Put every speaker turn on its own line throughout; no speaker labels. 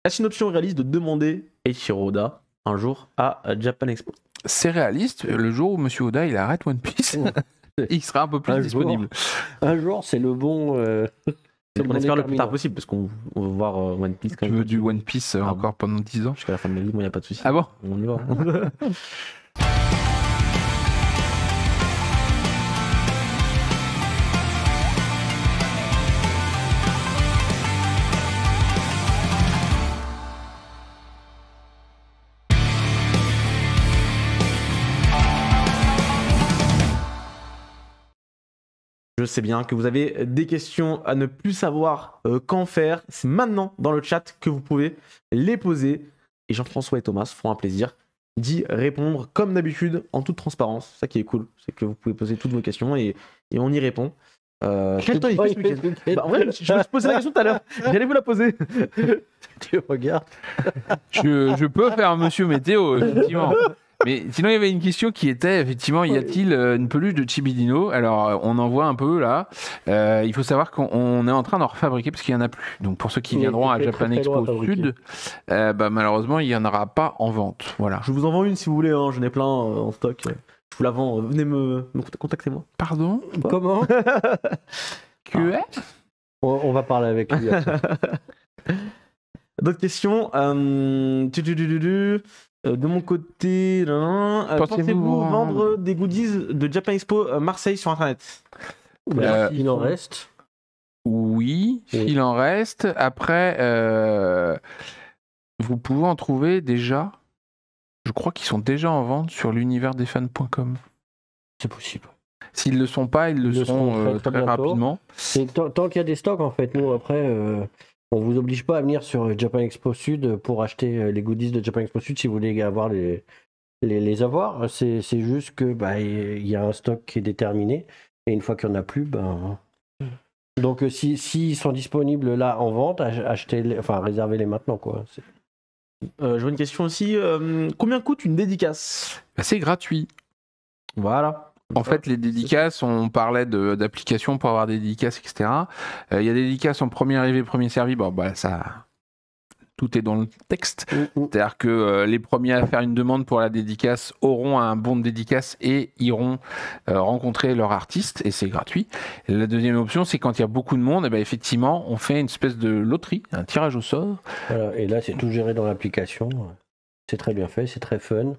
Est-ce une option réaliste de demander Eiichiro Oda un jour à Japan Expo?
C'est réaliste, le jour où Monsieur Oda il arrête One Piece, il sera un peu plus disponible.
Un jour, c'est le bon.
On espère le plus tard possible parce qu'on va voir One Piece quand
Tu
même.
veux du One Piece encore pendant 10 ans?
Jusqu'à la fin de ma vie, moi, il n'y a pas de souci.
Ah bon?
On y va. Je sais bien que vous avez des questions à ne plus savoir qu'en faire. C'est maintenant dans le chat que vous pouvez les poser. Et Jean-François et Thomas feront un plaisir d'y répondre comme d'habitude en toute transparence. C'est ça qui est cool, c'est que vous pouvez poser toutes vos questions et on y répond. Quel temps il fait ce week-end? En vrai, je me suis posé la question tout à l'heure. J'allais vous la poser.
Tu regardes.
Je peux faire Monsieur Météo, effectivement. Mais sinon, il y avait une question qui était, effectivement, y a-t-il une peluche de Chibidino? Alors, on en voit un peu, là. Il faut savoir qu'on est en train d'en refabriquer, parce qu'il n'y en a plus. Donc, pour ceux qui viendront à Japan Expo Sud, malheureusement, il n'y en aura pas en vente. Voilà.
Je vous en vends une si vous voulez, hein. J'en ai plein en stock. Je vous la vends. Venez me contactez-moi.
Pardon?
Comment?
Que
On va parler avec lui après.
D'autres questions? De mon côté, pensez-vous vendre des goodies de Japan Expo Marseille sur Internet?
Il en reste.
Oui, il en reste. Après, vous pouvez en trouver déjà. Je crois qu'ils sont déjà en vente sur l'universdesfans.com.
C'est possible.
S'ils ne le sont pas, ils le seront très rapidement.
Tant qu'il y a des stocks, en fait, nous, après, on ne vous oblige pas à venir sur Japan Expo Sud pour acheter les goodies de Japan Expo Sud si vous voulez avoir les avoir. C'est juste que y a un stock qui est déterminé et une fois qu'il n'y en a plus, donc s'ils sont disponibles là en vente, réservez-les maintenant, quoi.
Je vois une question aussi. Combien coûte une dédicace?
C'est gratuit.
Voilà.
En fait, les dédicaces, on parlait d'applications pour avoir des dédicaces, etc. Il y a des dédicaces en premier arrivé, premier servi. Ça, tout est dans le texte. C'est-à-dire que les premiers à faire une demande pour la dédicace auront un bon de dédicace et iront rencontrer leur artiste, et c'est gratuit. Et la deuxième option, c'est quand il y a beaucoup de monde, effectivement, on fait une espèce de loterie, un tirage au sort.
Voilà, et là, c'est tout géré dans l'application. C'est très bien fait, c'est très fun.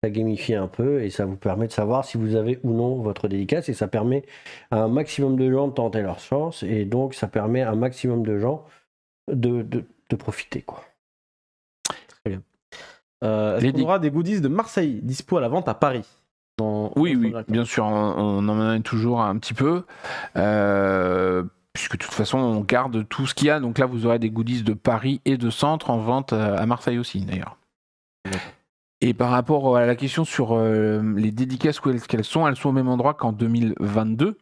Ça gamifie un peu et ça vous permet de savoir si vous avez ou non votre dédicace, et ça permet à un maximum de gens de tenter leur chance, et donc ça permet à un maximum de gens de profiter, quoi.
Très bien. Est-ce qu'on aura des goodies de Marseille dispo à la vente à Paris?
Oui, bien sûr, on en a toujours un petit peu. Puisque de toute façon, on garde tout ce qu'il y a. Donc là, vous aurez des goodies de Paris et de Centre en vente à Marseille aussi, d'ailleurs. Et par rapport à la question sur les dédicaces, où elles sont au même endroit qu'en 2022,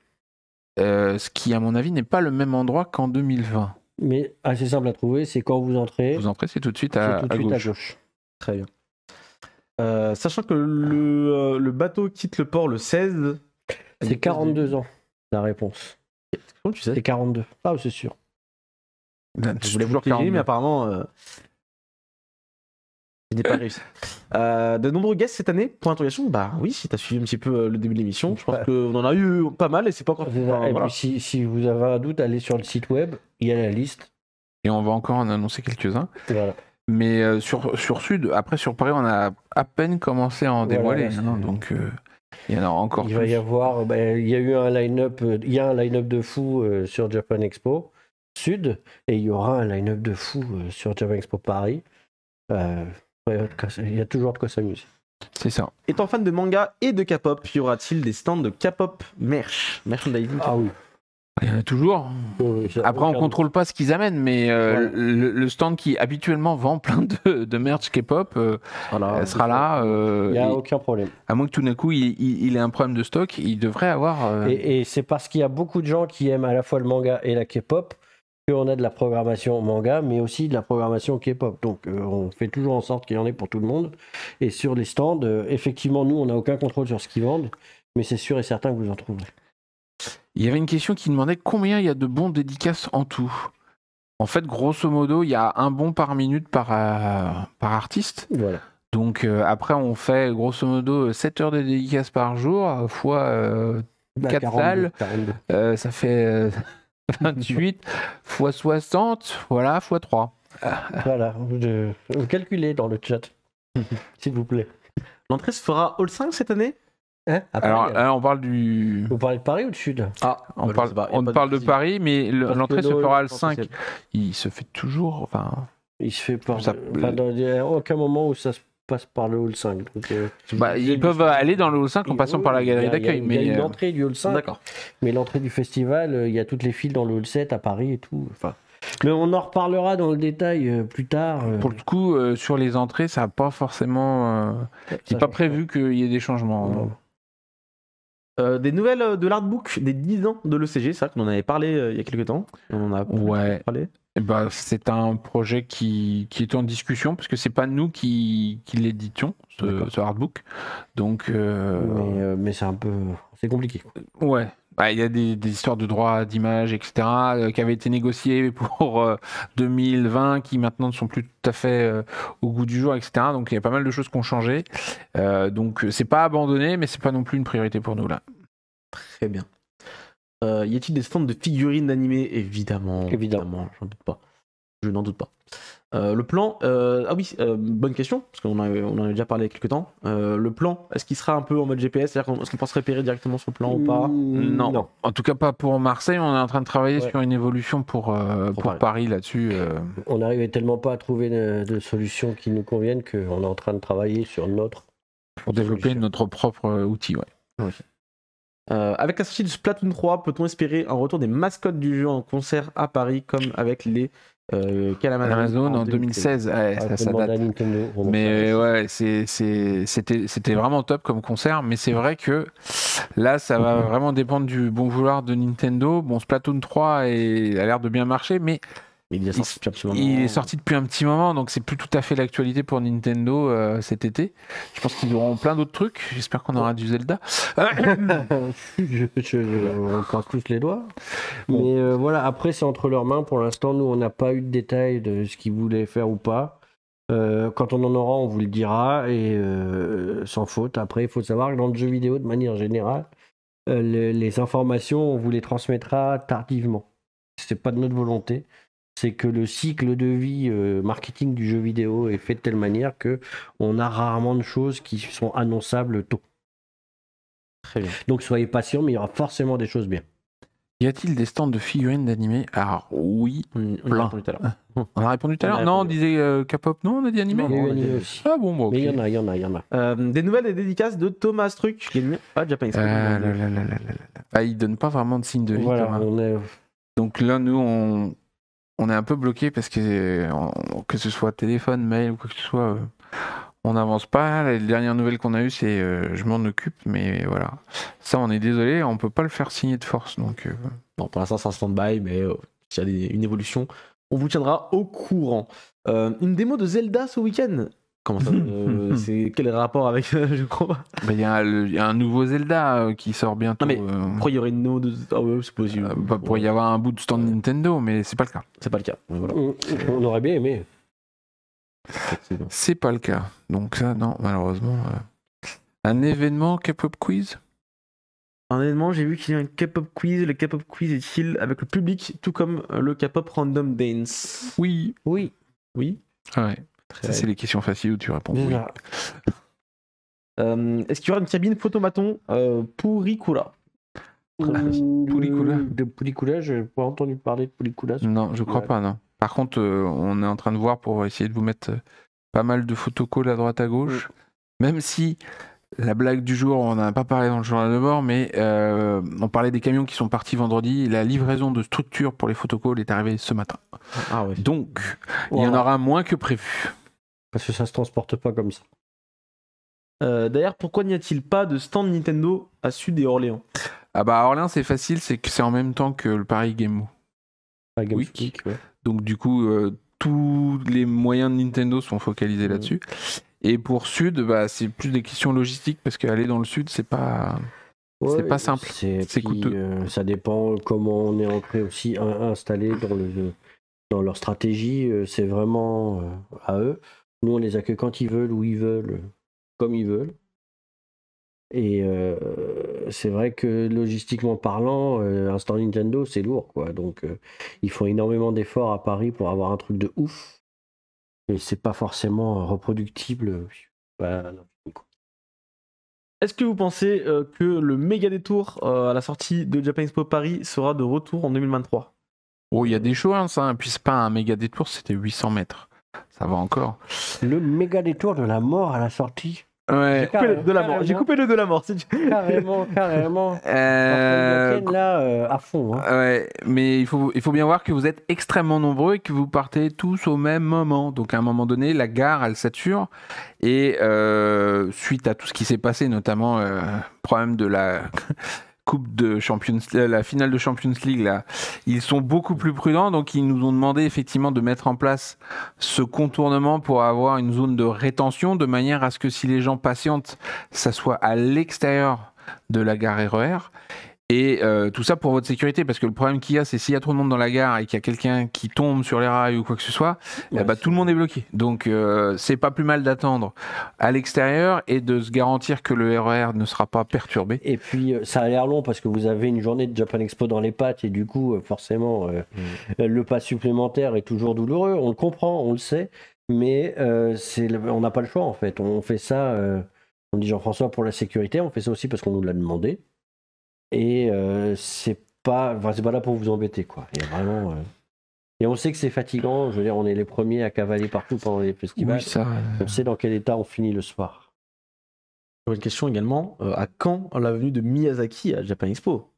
ce qui, à mon avis, n'est pas le même endroit qu'en 2020.
Mais assez simple à trouver, c'est quand vous entrez.
Vous entrez, c'est tout de suite à gauche.
Très bien.
Sachant que le bateau quitte le port le 16...
C'est 42 ans, la réponse.
Comment tu sais?
C'est 42. Ah, c'est sûr.
Je voulais vous le piéger, mais apparemment... je n'ai pas réussi. De nombreux guests cette année, pour l'interrogation, oui, si tu as suivi un petit peu le début de l'émission, je pense qu'on en a eu pas mal et c'est pas encore...
Et puis si vous avez un doute, allez sur le site web, il y a la liste.
Et on va encore en annoncer quelques-uns.
Voilà.
Mais sur Sud, après sur Paris, on a à peine commencé à en dévoiler. Donc il y en a encore plus.
Il va y avoir, il y a eu un line-up, il y a un line-up de fou sur Japan Expo Sud, et il y aura un line-up de fou sur Japan Expo Paris. Il y a toujours de quoi s'amuser.
C'est ça.
Étant fan de manga et de K-pop, y aura-t-il des stands de K-pop merchandising?
Ah oui.
Il y en a toujours. Après, on ne contrôle pas ce qu'ils amènent, mais le stand qui habituellement vend plein de merch K-pop sera là.
Il n'y a aucun problème.
À moins que tout d'un coup, il ait un problème de stock, il devrait avoir...
Et c'est parce qu'il y a beaucoup de gens qui aiment à la fois le manga et la K-pop qu'on a de la programmation manga, mais aussi de la programmation K-pop. Donc, on fait toujours en sorte qu'il y en ait pour tout le monde. Et sur les stands, effectivement, nous, on n'a aucun contrôle sur ce qu'ils vendent, mais c'est sûr et certain que vous en trouverez.
Il y avait une question qui demandait combien il y a de bons dédicaces en tout. En fait, grosso modo, il y a un bon par minute par artiste.
Voilà.
Donc après, on fait grosso modo 7 heures de dédicaces par jour, fois 4 salles.
42.
Ça fait 28 fois 60, voilà, fois 3.
Voilà, vous calculez dans le chat, s'il vous plaît.
L'entrée se fera Hall 5 cette année?
Hein, à Paris,
Alors
alors.
là, on parle du.
Vous parlez de Paris ou de Sud?
Ah,
On
bah, je
parle,
sais pas, y a
on
pas
parle de
précision.
Paris, mais
Parce que
l'entrée se
le
fera le
pas
5.
possible.
Il se fait toujours. Enfin,
Il se fait par.
Ça-
Enfin, il n'y a aucun moment où ça se passe par le hall 5. Donc,
ils peuvent aller dans le hall 5 en passant par la galerie d'accueil.
Il y a
Mais
une entrée du hall 5,
D'accord.
mais l'entrée du festival, il y a toutes les files dans le hall 7 à Paris et tout. Enfin, mais on en reparlera dans le détail plus tard.
pour le coup, sur les entrées, ça n'a pas forcément. C'est pas prévu qu'il y ait des changements.
Non.
Des nouvelles de l'artbook des 10 ans de l'ECG, c'est vrai qu'on en avait parlé il y a quelques temps. On en a
Ouais.
parlé.
Eh ben, c'est un projet qui est en discussion parce que c'est pas nous qui l'éditions, ce artbook. Donc,
Mais c'est un peu. C'est compliqué.
ouais. Bah, il y a des histoires de droits d'image, etc., qui avaient été négociées pour 2020, qui maintenant ne sont plus tout à fait au goût du jour, etc. Donc il y a pas mal de choses qui ont changé. Donc c'est pas abandonné, mais c'est pas non plus une priorité pour nous là.
Très bien. Y a-t-il des stands de figurines d'animé? Évidemment, j'en doute pas. Je n'en doute pas. Le plan, ah oui, bonne question, parce qu'on en a déjà parlé il y a quelques temps. Le plan, est-ce qu'il sera un peu en mode GPS, c'est-à-dire est-ce qu'on peut se repérer directement sur le plan ou pas?
Non. En tout cas pas pour Marseille, on est en train de travailler
Ouais.
sur une évolution pour Paris là-dessus.
On n'arrivait tellement pas à trouver de solutions qui nous conviennent qu'on est en train de travailler sur notre.
Pour développer
solution.
notre propre outil, ouais.
Avec la sortie de Splatoon 3, peut-on espérer un retour des mascottes du jeu en concert à Paris comme avec les
Amazon en 2016, ouais, ça
demande
date.
à Nintendo.
Mais ouais, c'était vraiment top comme concert, mais c'est vrai que là, ça va vraiment dépendre du bon vouloir de Nintendo. Bon, Splatoon 3 a l'air de bien marcher, mais
il est sorti depuis un petit moment.
il est sorti depuis un petit moment, donc c'est plus tout à fait l'actualité pour Nintendo cet été. Je pense qu'ils auront plein d'autres trucs. J'espère qu'on aura du Zelda.
On croise tous les doigts. Mais voilà, après, c'est entre leurs mains. Pour l'instant, nous, on n'a pas eu de détails de ce qu'ils voulaient faire ou pas. Quand on en aura, on vous le dira. Et sans faute. Après, il faut savoir que dans le jeu vidéo, de manière générale, les informations, on vous les transmettra tardivement. C'est pas de notre volonté. C'est que le cycle de vie marketing du jeu vidéo est fait de telle manière que on a rarement de choses qui sont annonçables tôt.
Très bien.
Donc soyez patients, mais il y aura forcément des choses bien.
Y a-t-il des stands de figurines d'animé? Alors oui,
On y a
plein.
répondu tout à l'heure.
On a répondu tout à
On a
l'heure. Non, on
répondu.
disait K-pop. Non, on a dit animé.
Il y a eu
on a
animé
dit-
aussi.
Ah bon, ok.
Mais il y en a.
Des nouvelles et dédicaces de Thomas Truc, gagné pas Japan Expo.
Ah, il donne pas vraiment de signe de vie.
Voilà,
Thomas.
on est...
Donc là, nous, on est un peu bloqué parce que ce soit téléphone, mail ou quoi que ce soit, on n'avance pas. Les dernières nouvelles qu'on a eues, c'est je m'en occupe, mais voilà. Ça, on est désolé, on peut pas le faire signer de force. Donc,
Bon, pour l'instant, c'est un stand-by, mais s'il y a une évolution, on vous tiendra au courant. Une démo de Zelda ce week-end. Comment ça c'est quel rapport avec je crois pas.
il y a un nouveau Zelda qui sort bientôt.
Non, mais pourquoi il y aurait une démo de ah ouais, c'est possible.
Pour y avoir un bout de stand Nintendo, mais c'est pas le cas.
C'est pas le cas. Ouais, voilà.
On aurait bien aimé.
Effectivement.
C'est pas le cas. Donc ça, non, malheureusement. Un événement K-pop quiz.
Un événement, j'ai vu qu'il y a un K-pop quiz. Le K-pop quiz est-il avec le public, tout comme le K-pop Random Dance?
Oui.
Oui.
Oui.
Ah ouais.
Très
Ça, c'est les questions faciles où tu réponds oui.
Déjà.
Est-ce qu'il y aura une cabine photomaton pour Rikura?
Poulicula.
De Poulicula, je n'ai pas entendu parler de Poulicula.
Non, je crois
Ouais.
pas, non. Par contre, on est en train de voir pour essayer de vous mettre pas mal de photocalls à droite à gauche. Même si la blague du jour, on n'en a pas parlé dans le journal de bord, mais on parlait des camions qui sont partis vendredi. La livraison de structures pour les photocalls est arrivée ce matin.
Ah ouais.
Donc, il y en
Voilà.
aura moins que prévu.
Parce que ça se transporte pas comme ça.
D'ailleurs, pourquoi n'y a-t-il pas de stand Nintendo à Sud et Orléans?
Ah bah, à Orléans, c'est facile, c'est que c'est en même temps que le Paris Game
Pas Games
Week.
Week, ouais.
Donc du coup, tous les moyens de Nintendo sont focalisés là-dessus. Et pour Sud, bah, c'est plus des questions logistiques parce qu'aller dans le Sud, c'est pas pas simple.
C'est
C'est
puis,
coûteux.
ça dépend comment on est ancré aussi installé dans dans leur stratégie, c'est vraiment à eux. Nous, on les accueille quand ils veulent, où ils veulent, comme ils veulent. Et c'est vrai que logistiquement parlant, un stand Nintendo, c'est lourd, quoi. Donc, ils font énormément d'efforts à Paris pour avoir un truc de ouf. Et c'est pas forcément reproductible. Bah, non.
Est-ce que vous pensez que le méga détour à la sortie de Japan Expo Paris sera de retour en 2023?
Oh, il y a des chances, hein. Puis c'est pas un méga détour, c'était 800 mètres. Ça va encore.
Le méga détour de la mort à la sortie.
Ouais.
J'ai coupé le de la mort.
Carrément. Là, à fond. Hein.
Ouais, mais il faut bien voir que vous êtes extrêmement nombreux et que vous partez tous au même moment. Donc à un moment donné, la gare, elle sature. Et suite à tout ce qui s'est passé, notamment problème de la coupe de la finale de Champions League, là, ils sont beaucoup plus prudents. Donc ils nous ont demandé effectivement de mettre en place ce contournement pour avoir une zone de rétention, de manière à ce que si les gens patientent, ça soit à l'extérieur de la gare RER. Et tout ça pour votre sécurité, parce que le problème qu'il y a, c'est s'il y a trop de monde dans la gare et qu'il y a quelqu'un qui tombe sur les rails ou quoi que ce soit, tout le monde est bloqué. Donc c'est pas plus mal d'attendre à l'extérieur et de se garantir que le RER ne sera pas perturbé.
Et puis ça a l'air long parce que vous avez une journée de Japan Expo dans les pattes et du coup forcément le pas supplémentaire est toujours douloureux. On le comprend, on le sait, mais on n'a pas le choix en fait. On fait ça, on dit Jean-François pour la sécurité, on fait ça aussi parce qu'on nous l'a demandé. Et c'est pas là pour vous embêter, quoi. Il y a vraiment, et on sait que c'est fatigant. Je veux dire, on est les premiers à cavaler partout pendant les festivals.
Oui, ça.
On sait dans quel état on finit le soir.
Une question également, à quand la venue de Miyazaki à Japan Expo?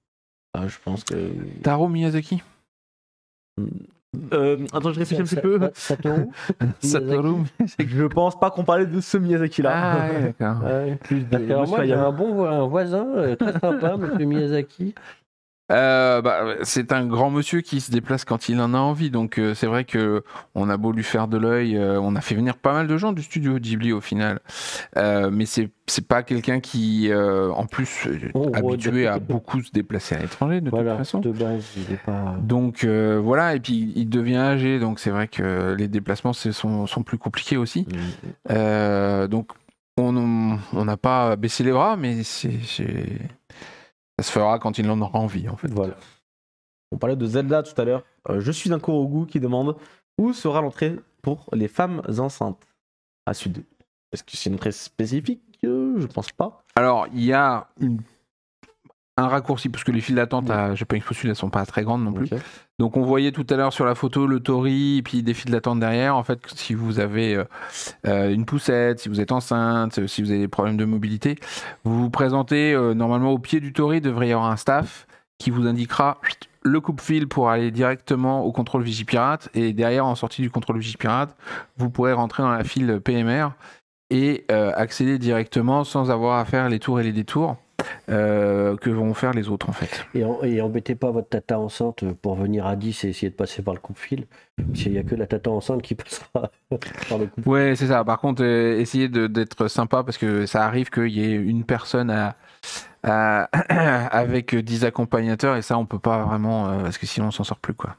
Je pense que...
Taro Miyazaki.
Attends, je réfléchis un petit peu.
Satoru.
Je pense pas qu'on parlait de ce Miyazaki-là.
Ah, ouais, d'accord.
Alors moi, j'ai un voisin très sympa, monsieur Miyazaki.
C'est un grand monsieur qui se déplace quand il en a envie, donc c'est vrai que on a beau lui faire de l'œil, on a fait venir pas mal de gens du studio Ghibli au final, mais c'est pas quelqu'un qui en plus habitué à beaucoup se déplacer à l'étranger de toute façon.
De base, il est pas...
Donc voilà, et puis il devient âgé, donc c'est vrai que les déplacements sont plus compliqués aussi. Donc on n'a pas baissé les bras, mais ça se fera quand il en aura envie, en fait.
Voilà. On parlait de Zelda tout à l'heure. Je suis un Korogu qui demande où sera l'entrée pour les femmes enceintes à Sud. Est-ce que c'est une entrée spécifique? Je pense pas.
Alors, il y a un raccourci, parce que les files d'attente à Japan Expo Sud, elles sont pas très grandes non plus. Okay. Donc, on voyait tout à l'heure sur la photo le tori et puis des files d'attente derrière. En fait, si vous avez une poussette, si vous êtes enceinte, si vous avez des problèmes de mobilité, vous vous présentez normalement au pied du tori. Il devrait y avoir un staff qui vous indiquera le coupe-fil pour aller directement au contrôle Vigipirate. Et derrière, en sortie du contrôle Vigipirate, vous pourrez rentrer dans la file PMR et accéder directement sans avoir à faire les tours et les détours. Que vont faire les autres en fait.
Et embêtez pas votre tata enceinte pour venir à 10 et essayer de passer par le coupe-fil. Il n'y a que la tata enceinte qui passera par le coupe-fil.
Ouais, c'est ça. Par contre, essayez d'être sympa parce que ça arrive qu'il y ait une personne avec 10 accompagnateurs et ça on peut pas vraiment parce que sinon on s'en sort plus quoi.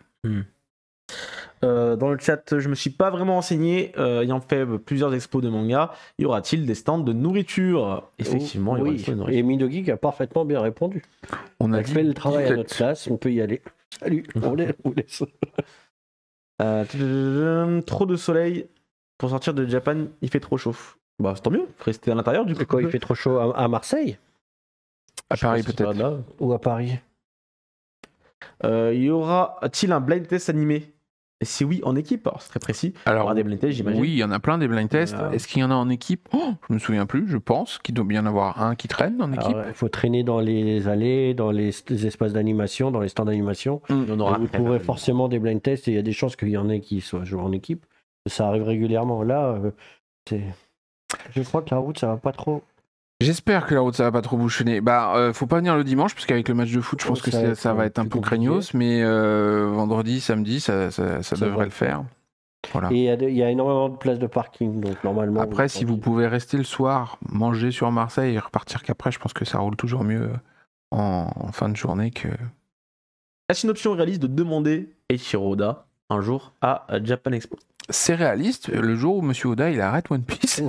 Dans le chat, je me suis pas vraiment renseigné. Ayant fait plusieurs expos de manga, y aura-t-il des stands de nourriture? Effectivement, il y aura des stands de nourriture.
Et Midogeek a parfaitement bien répondu.
On a
fait le travail à notre place, on peut y aller. Salut, on vous laisse.
Trop de soleil pour sortir de Japan, il fait trop chaud. Bah, c'est tant mieux, rester à l'intérieur du coup.
Quoi, il fait trop chaud à Marseille?
À Paris peut-être.
Ou à Paris.
Y aura-t-il un blind test animé? Et si oui, en équipe, alors c'est très précis.
Alors,
il y aura des blind tests, j'imagine.
Oui, il y en a plein des blind tests. Est-ce qu'il y en a en équipe? Je me souviens plus, je pense qu'il doit bien y en avoir un qui traîne en équipe.
Il faut traîner dans les allées, dans les espaces d'animation, dans les stands d'animation. Vous trouverez forcément des blind tests et il y a des chances qu'il y en ait qui soient joués en équipe. Ça arrive régulièrement. Là, je crois que la route, ça va pas trop.
J'espère que la route ça va pas trop bouchonner. Faut pas venir le dimanche parce qu'avec le match de foot, je pense que ça va être un peu craignos, mais vendredi, samedi, ça devrait le faire. Voilà.
Et il y a énormément de places de parking, donc normalement.
Après, si vous pouvez rester le soir, manger sur Marseille et repartir qu'après, je pense que ça roule toujours mieux en fin de journée que.
Est-ce une option réaliste de demander Eiichiro Oda un jour à Japan Expo.
C'est réaliste, le jour où Monsieur Oda il arrête One Piece,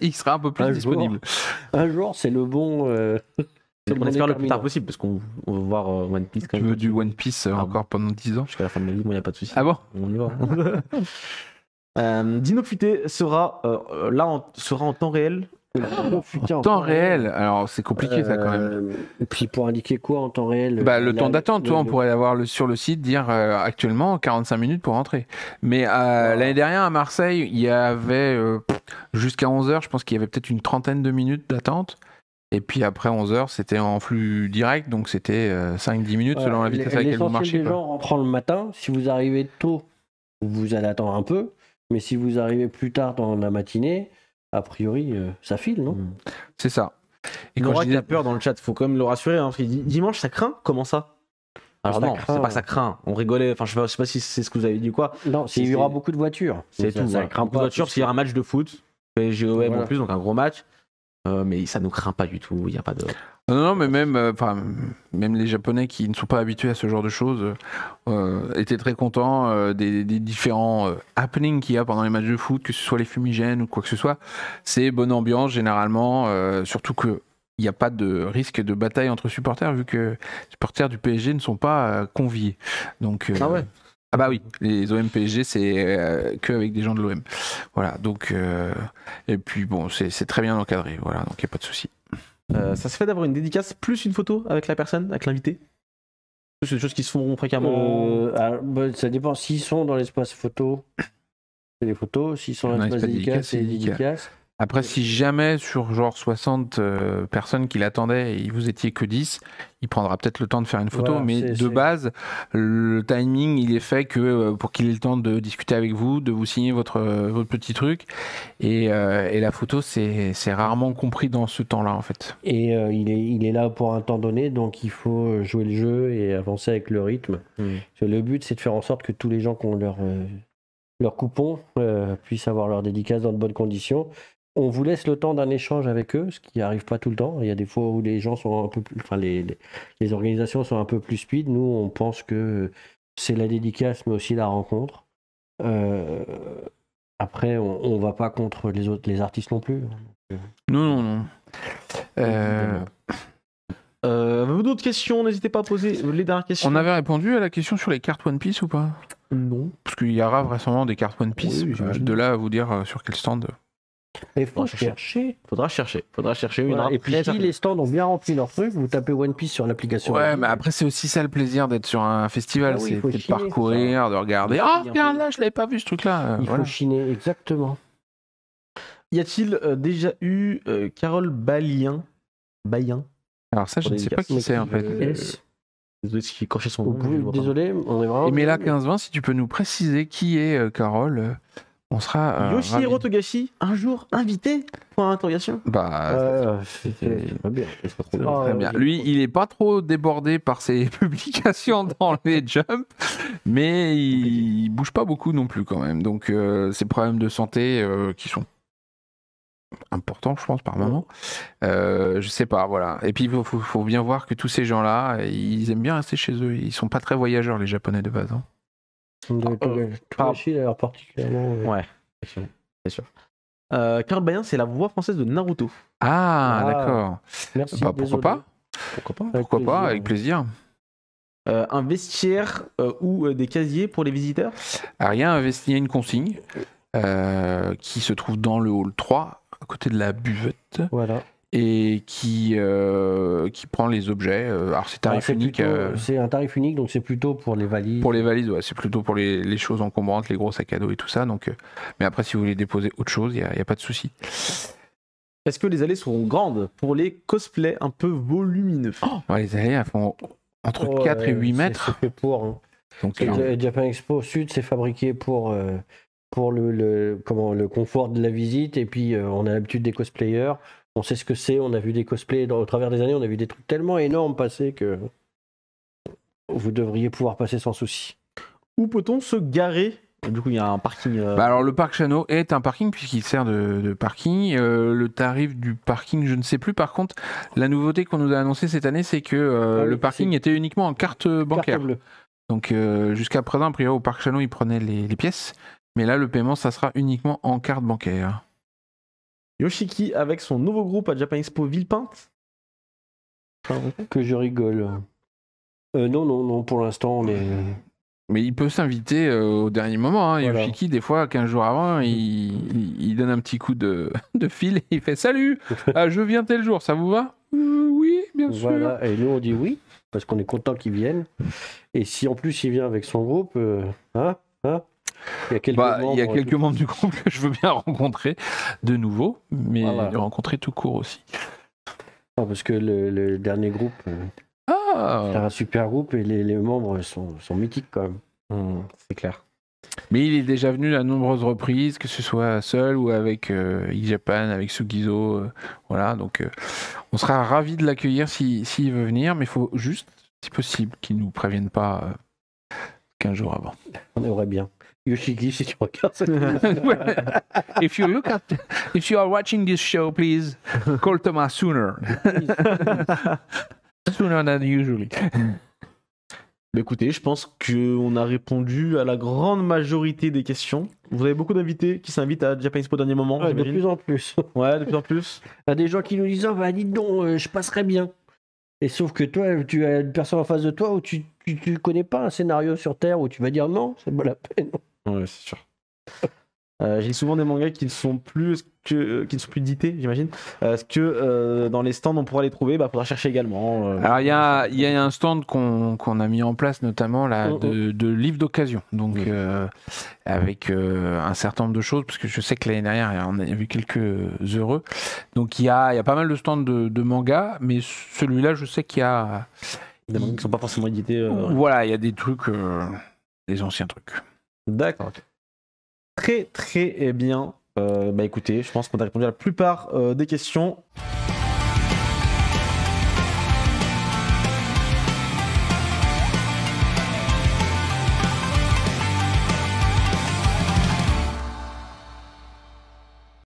il sera un peu plus disponible.
Un jour, c'est le bon.
On espère le plus tard possible parce qu'on va voir One Piece quand
Tu
même.
veux du One Piece encore pendant 10 ans?
Jusqu'à la fin de ma vie, moi, il n'y a pas de souci.
Ah bon?
On y va. Dino Futé sera sera en temps réel.
En temps réel, alors c'est compliqué ça quand même.
Et puis pour indiquer quoi en temps réel?
Le temps d'attente, toi, on pourrait avoir sur le site dire actuellement 45 minutes pour rentrer. Mais l'année dernière à Marseille, il y avait jusqu'à 11h, je pense qu'il y avait peut-être une trentaine de minutes d'attente. Et puis après 11h, c'était en flux direct, donc c'était 5-10 minutes selon la vitesse à laquelle vous marchez.
Les gens rentrant le matin, si vous arrivez tôt, vous allez attendre un peu. Mais si vous arrivez plus tard dans la matinée, a priori, ça file, non?
C'est ça.
Et Nora qui a peur dans le chat, faut quand même le rassurer. Hein, parce qu'il dit, dimanche, ça craint? Comment ça? Alors non, c'est pas que ça craint. On rigolait. Enfin, je sais pas si c'est ce que vous avez dit ou quoi.
Non, il y aura beaucoup de voitures.
C'est tout. Ça craint beaucoup de voitures parce qu'il y aura un match de foot. PSG-OM en plus, donc un gros match. Mais ça nous craint pas du tout. Il y a pas de.
Non, mais même les Japonais qui ne sont pas habitués à ce genre de choses étaient très contents des différents happenings qu'il y a pendant les matchs de foot, que ce soit les fumigènes ou quoi que ce soit. C'est bonne ambiance généralement, surtout que il n'y a pas de risque de bataille entre supporters vu que les supporters du PSG ne sont pas conviés. Donc,
ah ouais.
Ah bah oui, les OM PSG c'est que avec des gens de l'OM. Voilà, donc et puis bon, c'est très bien encadré, voilà, donc il n'y a pas de souci.
Ça se fait d'avoir une dédicace plus une photo avec la personne, avec l'invité? C'est des choses qui se font fréquemment.
Ça dépend. S'ils sont dans l'espace photo, c'est des photos. S'ils sont dans l'espace dédicace, c'est des dédicaces.
Après, si jamais sur genre 60 personnes qui l'attendaient et vous étiez que 10, il prendra peut-être le temps de faire une photo, voilà, mais de base, le timing, il est fait que pour qu'il ait le temps de discuter avec vous, de vous signer votre petit truc, et la photo, c'est rarement compris dans ce temps-là, en fait.
Et il est là pour un temps donné, donc il faut jouer le jeu et avancer avec le rythme. Le but, c'est de faire en sorte que tous les gens qui ont leur coupon puissent avoir leur dédicace dans de bonnes conditions. On vous laisse le temps d'un échange avec eux, ce qui n'arrive pas tout le temps. Il y a des fois où les gens sont un peu plus, enfin les organisations sont un peu plus speed. Nous, on pense que c'est la dédicace, mais aussi la rencontre. Après, on va pas contre les artistes non plus.
Non.
Avez-vous d'autres questions? N'hésitez pas à poser les dernières questions.
On avait répondu à la question sur les cartes One Piece ou pas?
Non.
Parce qu'il y aura vraisemblablement des cartes One Piece. Oui, de là à vous dire sur quel stand.
Il faut chercher.
Faudra chercher.
Voilà. Et puis si les stands ont bien rempli leur truc, vous tapez One Piece sur l'application.
Ouais, mais après c'est aussi ça le plaisir d'être sur un festival, c'est de parcourir, de regarder. Ah, regarde là, je l'avais pas vu ce truc-là.
Il faut chiner, exactement.
Y a-t-il déjà eu Carole Bayen?
Alors ça, je ne sais pas qui c'est en fait.
Désolé si j'ai écorché son nom.
Désolé, on est vraiment.
Et mais là 15-20, si tu peux nous préciser qui est Carole. On sera.
Yoshihiro Togashi, un jour invité? Point d'interrogation.
C'est pas bien.
Très bien. Lui, il est pas trop débordé par ses publications dans les Jump, mais il bouge pas beaucoup non plus quand même. Donc, ces problèmes de santé qui sont importants, je pense, par moment. Je sais pas, voilà. Et puis, il faut bien voir que tous ces gens-là, ils aiment bien rester chez eux. Ils sont pas très voyageurs, les Japonais de base. Hein.
Togashi d'ailleurs particulièrement.
Ouais, c'est sûr. Carole Bayen, c'est la voix française de Naruto.
D'accord.
Merci.
Pourquoi pas, avec plaisir.
Un vestiaire ou des casiers pour les visiteurs?
Alors, il y a une consigne qui se trouve dans le hall 3, à côté de la buvette.
Voilà.
Et qui prend les objets. Alors c'est tarif unique.
C'est un tarif unique, donc c'est plutôt pour les valises.
Pour les valises, ouais, c'est plutôt pour les choses encombrantes, les gros sacs à dos et tout ça. Donc, mais après, si vous voulez déposer autre chose, il n'y a pas de souci.
Est-ce que les allées seront grandes pour les cosplays un peu volumineux?
Les allées, elles font entre 4 et 8 mètres.
C'est fait pour. Hein. Donc, Japan Expo Sud, c'est fabriqué pour le confort de la visite. Et puis, on a l'habitude des cosplayers. On sait ce que c'est, on a vu des cosplays au travers des années, on a vu des trucs tellement énormes passer que vous devriez pouvoir passer sans souci. Où peut-on se garer? Du coup, il y a un parking.
Alors, le parc Chano est un parking puisqu'il sert de parking. Le tarif du parking, je ne sais plus. Par contre, la nouveauté qu'on nous a annoncée cette année, c'est que le parking était uniquement en carte bancaire.
Carte bleue.
Donc jusqu'à présent, a priori, au Parc Chano, ils prenaient les pièces. Mais là, le paiement, ça sera uniquement en carte bancaire.
Yoshiki avec son nouveau groupe à Japan Expo Villepinte.
Que je rigole. Non, pour l'instant, on est...
Mais il peut s'inviter au dernier moment. Hein.
Voilà.
Yoshiki, des fois, 15 jours avant, il donne un petit coup de fil et il fait « Salut, je viens tel jour, ça vous va ?» Oui, bien sûr.
Voilà, et nous on dit oui, parce qu'on est content qu'il vienne. Et si en plus il vient avec son groupe, il y a quelques membres.
Il y a quelques membres du groupe que je veux bien rencontrer de nouveau, mais
Voilà.
rencontrer tout court aussi.
Non, parce que le dernier groupe, c'est un super groupe et les membres sont mythiques quand même.
C'est clair.
Mais il est déjà venu à nombreuses reprises, que ce soit seul ou avec E-Japan, avec Sugizo. Voilà, donc on sera ravis de l'accueillir s'il veut venir, mais il faut juste, si possible, qu'il ne nous prévienne pas 15 jours avant.
On aimerait bien. Yoshiki, si tu regardes ça.
If you are watching this show, please call Thomas sooner. Sooner than usually.
Bah écoutez, je pense qu'on a répondu à la grande majorité des questions. Vous avez beaucoup d'invités qui s'invitent à Japan Expo au dernier moment.
Ouais, de
j'imagine.
plus en plus.
Ouais, de plus en plus.
Il y a des gens qui nous disent bah dis donc, je passerais bien. Et sauf que toi, tu as une personne en face de toi où tu connais pas un scénario sur Terre où tu vas dire non, c'est pas la peine.
Ouais, c'est sûr. J'ai souvent des mangas qui ne sont plus édités, j'imagine. Est-ce que dans les stands on pourra les trouver? Bah, faudra chercher également.
Alors il y a un stand qu'on a mis en place notamment là de livres d'occasion, donc avec un certain nombre de choses, parce que je sais que l'année dernière on a vu quelques heureux. Donc il y a pas mal de stands de mangas, mais celui-là je sais qu'il y a
des mangas qui sont pas forcément édités.
Voilà, il y a des trucs, des anciens trucs.
D'accord. Très très bien. Bah écoutez, je pense qu'on a répondu à la plupart des questions.